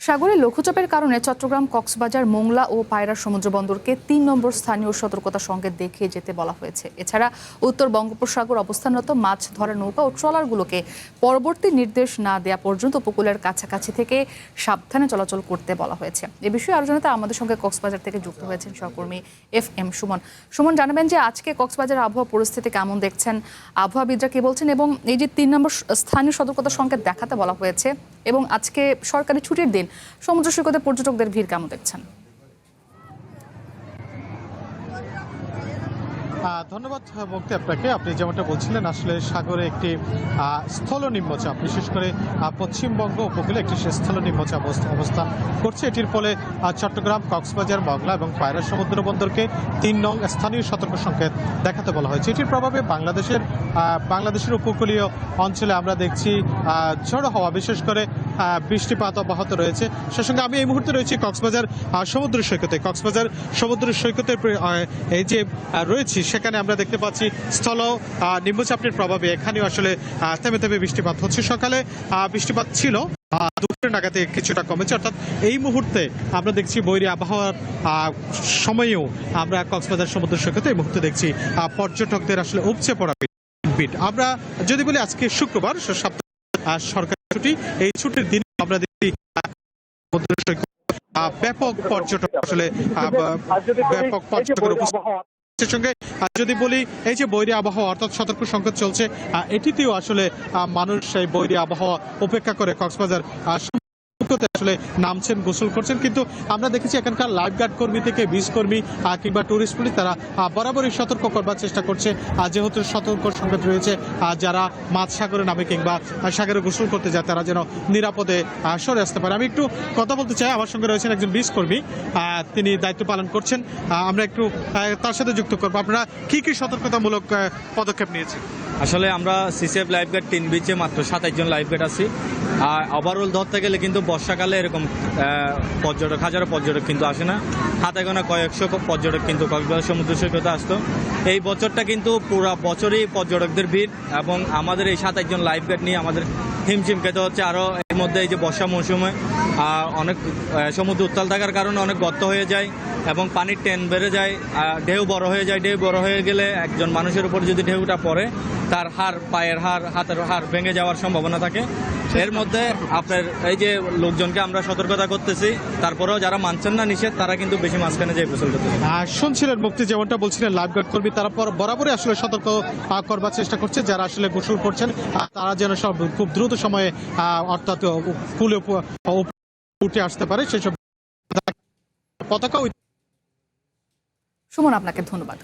সাগরে লঘুচাপের কারণে চট্টগ্রাম, কক্সবাজার, মোংলা ও পায়রা সমুদ্রবন্দরকে ৩ নম্বর স্থানীয় সতর্কতা সংকেত দেখিয়ে যেতে বলা হয়েছে। এছাড়া উত্তর বঙ্গোপসাগর অবস্থানরত মাছ ধরার নৌকা ও ট্রলারগুলোকে পরবর্তী নির্দেশ না দেওয়া পর্যন্ত উপকূলের কাছাকাছি থেকে সাবধানে চলাচল করতে বলা হয়েছে। এ বিষয়ে আরো জানাতে আমাদের সঙ্গে কক্সবাজার থেকে যুক্ত হয়েছেন সহকর্মী FM সুমন। সুমন, জানাবেন যে আজকে কক্সবাজার আবহাওয়া পরিস্থিতি কেমন দেখছেন, আবহাওয়াবিদরা কি বলছেন, এবং এই যে ৩ নম্বর স্থানীয় সতর্কতা সংকেত দেখাতে বলা হয়েছে এবং আজকে সরকারি ছুটির দিন, সমুদ্র সৈকতে পর্যটকদের ভিড় কেমন দেখছেন? ধন্যবাদ মুক্তি আপনাকে। আপনি যেমনটা বলছিলেন, আসলে সাগরে একটি স্থল নিম্নচাপ, বিশেষ করে পশ্চিমবঙ্গ উপকূলে একটি স্থল নিম্নচাপ অবস্থান করছে। এটির ফলে চট্টগ্রাম, কক্সবাজার, মংলা এবং পায়রা সমুদ্র বন্দরকে ৩ নং স্থানীয় সতর্ক সংকেত দেখাতে বলা হয়েছে। এটির প্রভাবে বাংলাদেশের উপকূলীয় অঞ্চলে আমরা দেখছি ঝড়ো হওয়া, বিশেষ করে বৃষ্টিপাত অব্যাহত রয়েছে। সে সঙ্গে আমি এই মুহূর্তে রয়েছি কক্সবাজার সমুদ্র সৈকতে। কক্সবাজার সমুদ্র সৈকতের এই যে রয়েছি, সেখানে আমরা দেখতে পাচ্ছি স্থল নিম্নচাপের প্রভাবে এখানেও আসলে থেমে থেমে বৃষ্টিপাত হচ্ছে। সকালে বৃষ্টিপাত ছিল, দুপুরের নাগাদে কিছুটা কমেছে। অর্থাৎ এই মুহূর্তে আমরা দেখছি বৈরী আবহাওয়ার সময়েও আমরা কক্সবাজার সমুদ্র সৈকতে এই মুহূর্তে দেখছি পর্যটকদের আসলে উপচে পড়া ভিড়। আমরা যদি বলি আজকে শুক্রবার, সরকারি ছুটি, এই ছুটির দিনে আমরা দেখছি সমুদ্র সৈকত ব্যাপক পর্যটক আসলে ব্যাপক পর্যটকের সঙ্গে যদি বলি এই যে বৈরী আবহাওয়া অর্থাৎ সতর্ক সংকেত চলছে, এটিতেও আসলে মানুষ এই বৈরী আবহাওয়া উপেক্ষা করে কক্সবাজার আসলে নামছেন, গোসল করছেন। কিন্তু আমরা দেখেছি এখানকার লাইফগার্ড কর্মী থেকে বিচ কর্মী কিংবা টুরিস্ট পুলিশ, তারা বরাবরই সতর্ক করবার চেষ্টা করছে, যেহেতু সতর্ক সংকেত রয়েছে, যারা মাছ সাগরে নামে কিংবা সাগরে গোসল করতে যায় তারা যেন নিরাপদে সরে আসতে পারে। আমি একটু কথা বলতে চাই, আমার সঙ্গে রয়েছেন একজন বিচ কর্মী, তিনি দায়িত্ব পালন করছেন। আমরা একটু তার সাথে যুক্ত করবো। আপনারা কি কি সতর্কতামূলক পদক্ষেপ নিয়েছেন? আসলে আমরা সিসিএফ লাইফগার্ড ৩ বিচে মাত্র ২৭ জন লাইফগার্ড আছি। আর ওভারঅল ধরতে গেলে কিন্তু বর্ষাকালে এরকম হাজারো পর্যটক কিন্তু আসে না। হাতে গোনা কয়েকশো পর্যটক কিন্তু কক্সবাজার সমুদ্র সৈকতে আসতো। এই বছরটা কিন্তু পুরো বছরই পর্যটকদের ভিড়, এবং আমাদের এই ২৭ জন লাইফগার্ড নিয়ে আমাদের হিমশিম খেতে হচ্ছে। আরও এর মধ্যে এই যে বর্ষা মৌসুমে অনেক সমুদ্র উত্তাল থাকার কারণে অনেক গর্ত হয়ে যায় এবং পানির টেন বেড়ে যায়, ঢেউ বড় হয়ে যায়। ঢেউ বড় হয়ে গেলে একজন মানুষের উপর যদি ঢেউটা পড়ে, তার পায়ের হাতের হাড় ভেঙে যাওয়ার সম্ভাবনা থাকে। এর মধ্যে আপনার এই যে লোকজনকে আমরা সতর্কতা করতেছি, তারপরেও যারা মানছেন না নিষেধ, তারা কিন্তু বেশি মাঝখানে যেয়ে গোসল করতেছে। শুনছিলেন মুক্তি যেমনটা বলছিলেন, লাইফগার্ড কর্মী তারা বরাবরই আসলে সতর্ক করবার চেষ্টা করছে, যারা আসলে গোসল করছেন তারা যেন সব খুব দ্রুত সময়ে অর্থাৎ কুলে উঠে আসতে পারে সেসব পতাকা। সুমন, আপনাকে ধন্যবাদ।